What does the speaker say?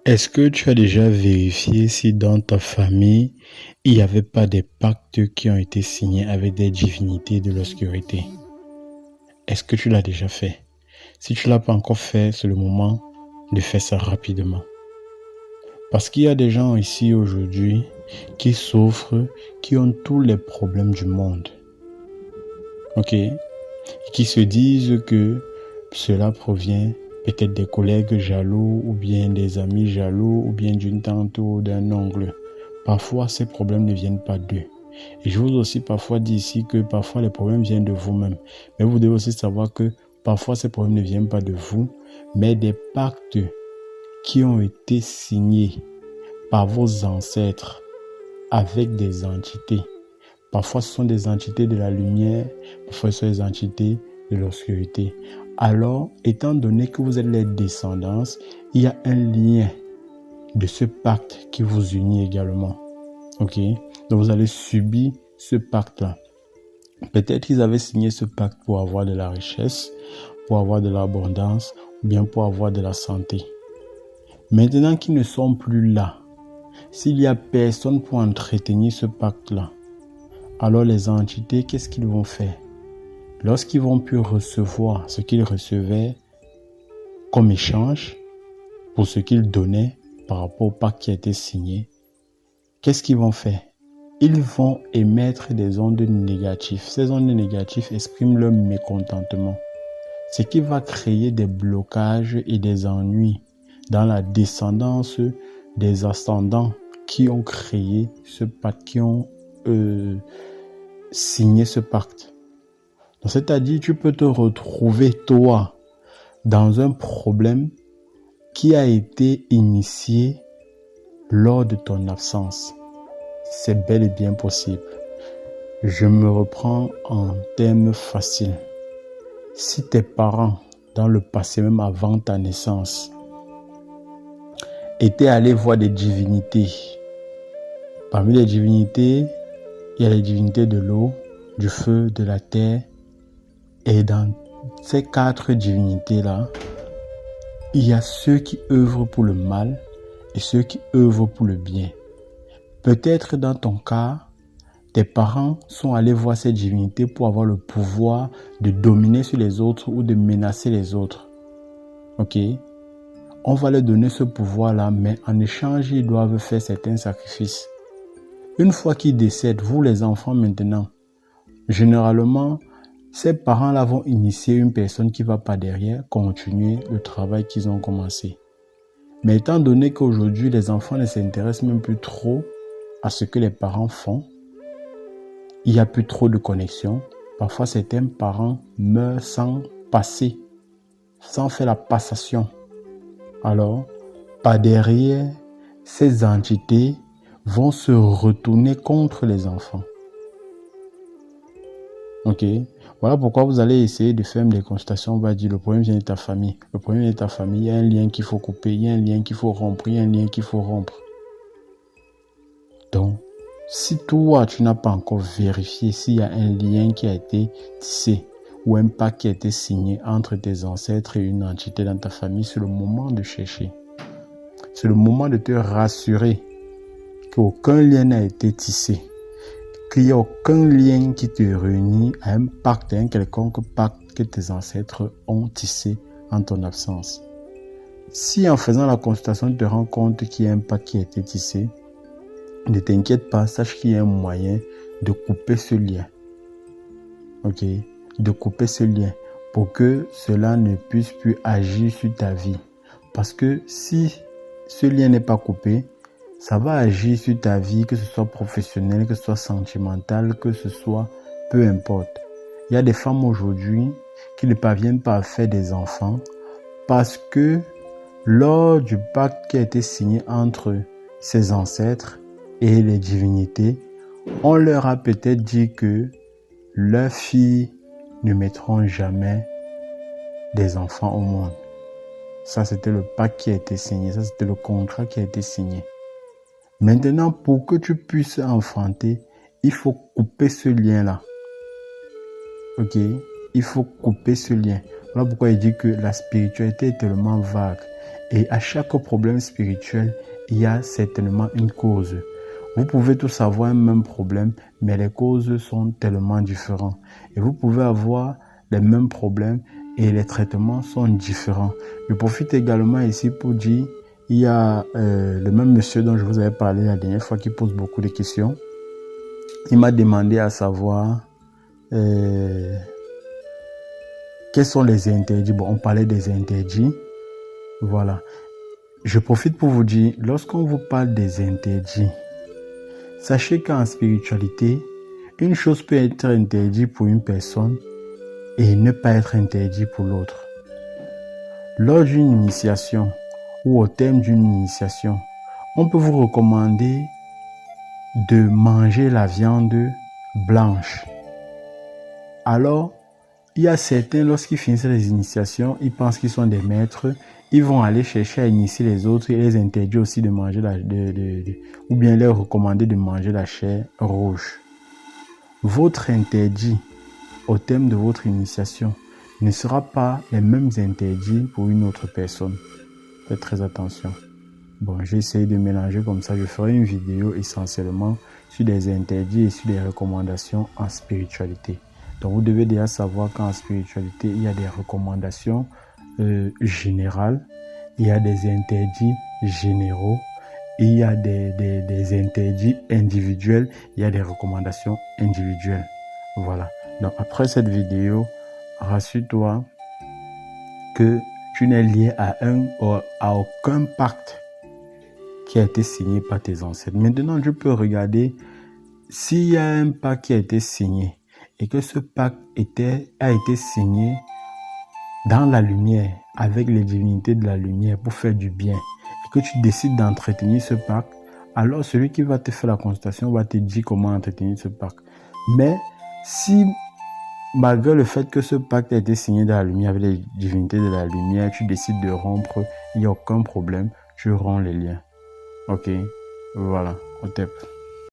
Est-ce que tu as déjà vérifié si dans ta famille, il n'y avait pas des pactes qui ont été signés avec des divinités de l'obscurité? Est-ce que tu l'as déjà fait? Si tu ne l'as pas encore fait, c'est le moment de faire ça rapidement. Parce qu'il y a des gens ici aujourd'hui qui souffrent, qui ont tous les problèmes du monde. Ok? Qui se disent que cela provient peut-être des collègues jaloux ou bien des amis jaloux ou bien d'une tante ou d'un oncle. Parfois, ces problèmes ne viennent pas d'eux. Et je vous ai aussi parfois dit ici que parfois les problèmes viennent de vous-même. Mais vous devez aussi savoir que parfois ces problèmes ne viennent pas de vous, mais des pactes qui ont été signés par vos ancêtres avec des entités. Parfois, ce sont des entités de la lumière, parfois ce sont des entités de l'obscurité. Alors, étant donné que vous êtes les descendants, il y a un lien de ce pacte qui vous unit également. Ok? Donc, vous allez subir ce pacte-là. Peut-être qu'ils avaient signé ce pacte pour avoir de la richesse, pour avoir de l'abondance, ou bien pour avoir de la santé. Maintenant qu'ils ne sont plus là, s'il n'y a personne pour entretenir ce pacte-là, alors les entités, qu'est-ce qu'ils vont faire? Lorsqu'ils vont plus recevoir ce qu'ils recevaient comme échange pour ce qu'ils donnaient par rapport au pacte qui a été signé, qu'est-ce qu'ils vont faire? Ils vont émettre des ondes négatives. Ces ondes négatives expriment leur mécontentement, ce qui va créer des blocages et des ennuis dans la descendance des ascendants qui ont créé ce pacte, qui ont signé ce pacte. Donc, c'est-à-dire, tu peux te retrouver, toi, dans un problème qui a été initié lors de ton absence. C'est bel et bien possible. Je me reprends en termes faciles. Si tes parents, dans le passé, même avant ta naissance, étaient allés voir des divinités, parmi les divinités, il y a les divinités de l'eau, du feu, de la terre, et dans ces 4 divinités-là, il y a ceux qui œuvrent pour le mal et ceux qui œuvrent pour le bien. Peut-être dans ton cas, tes parents sont allés voir ces divinités pour avoir le pouvoir de dominer sur les autres ou de menacer les autres. Ok? On va leur donner ce pouvoir-là, mais en échange, ils doivent faire certains sacrifices. Une fois qu'ils décèdent, vous les enfants maintenant, généralement, ces parents-là vont initier une personne qui va pas derrière continuer le travail qu'ils ont commencé. Mais étant donné qu'aujourd'hui, les enfants ne s'intéressent même plus trop à ce que les parents font, il n'y a plus trop de connexion. Parfois, certains parents meurent sans passer, sans faire la passation. Alors, par derrière, ces entités vont se retourner contre les enfants. Ok? Voilà pourquoi vous allez essayer de faire des consultations. On va dire le problème vient de ta famille. Le problème vient de ta famille. Il y a un lien qu'il faut couper. Il y a un lien qu'il faut rompre. Il y a un lien qu'il faut rompre. Donc, si toi, tu n'as pas encore vérifié s'il y a un lien qui a été tissé ou un pacte qui a été signé entre tes ancêtres et une entité dans ta famille, c'est le moment de chercher. C'est le moment de te rassurer qu'aucun lien n'a été tissé. Qu'il n'y a aucun lien qui te réunit à un pacte, à un quelconque pacte que tes ancêtres ont tissé en ton absence. Si en faisant la consultation, tu te rends compte qu'il y a un pacte qui a été tissé, ne t'inquiète pas, sache qu'il y a un moyen de couper ce lien. Ok? De couper ce lien pour que cela ne puisse plus agir sur ta vie. Parce que si ce lien n'est pas coupé, ça va agir sur ta vie, que ce soit professionnel, que ce soit sentimental, que ce soit peu importe. Il y a des femmes aujourd'hui qui ne parviennent pas à faire des enfants parce que lors du pacte qui a été signé entre ses ancêtres et les divinités, on leur a peut-être dit que leurs filles ne mettront jamais des enfants au monde. Ça, c'était le pacte qui a été signé. Ça, c'était le contrat qui a été signé. Maintenant, pour que tu puisses enfanter, il faut couper ce lien-là. Ok? Il faut couper ce lien. Voilà pourquoi il dit que la spiritualité est tellement vague. Et à chaque problème spirituel, il y a certainement une cause. Vous pouvez tous avoir un même problème, mais les causes sont tellement différentes. Et vous pouvez avoir les mêmes problèmes et les traitements sont différents. Je profite également ici pour dire, il y a le même monsieur dont je vous avais parlé la dernière fois qui pose beaucoup de questions. Il m'a demandé à savoir quels sont les interdits. Bon, on parlait des interdits. Voilà. Je profite pour vous dire, lorsqu'on vous parle des interdits, sachez qu'en spiritualité, une chose peut être interdite pour une personne et ne pas être interdite pour l'autre. Lors d'une initiation ou au terme d'une initiation, on peut vous recommander de manger la viande blanche. Alors, il y a certains, lorsqu'ils finissent les initiations, ils pensent qu'ils sont des maîtres, ils vont aller chercher à initier les autres et les interdire aussi de manger ou bien leur recommander de manger la chair rouge. Votre interdit au terme de votre initiation ne sera pas les mêmes interdits pour une autre personne. Faites très attention. Bon, j'ai essayé de mélanger comme ça. Je ferai une vidéo essentiellement sur des interdits et sur des recommandations en spiritualité. Donc, vous devez déjà savoir qu'en spiritualité, il y a des recommandations générales, il y a des interdits généraux, il y a des interdits individuels, il y a des recommandations individuelles. Voilà. Donc, après cette vidéo, rassure-toi que tu n'es lié à aucun pacte qui a été signé par tes ancêtres. Maintenant, je peux regarder s'il y a un pacte qui a été signé et que ce pacte a été signé dans la lumière, avec les divinités de la lumière pour faire du bien, et que tu décides d'entretenir ce pacte, alors celui qui va te faire la consultation va te dire comment entretenir ce pacte. Mais si, malgré le fait que ce pacte a été signé dans la lumière avec les divinités de la lumière, tu décides de rompre, il n'y a aucun problème, tu romps les liens. Ok, voilà, au top.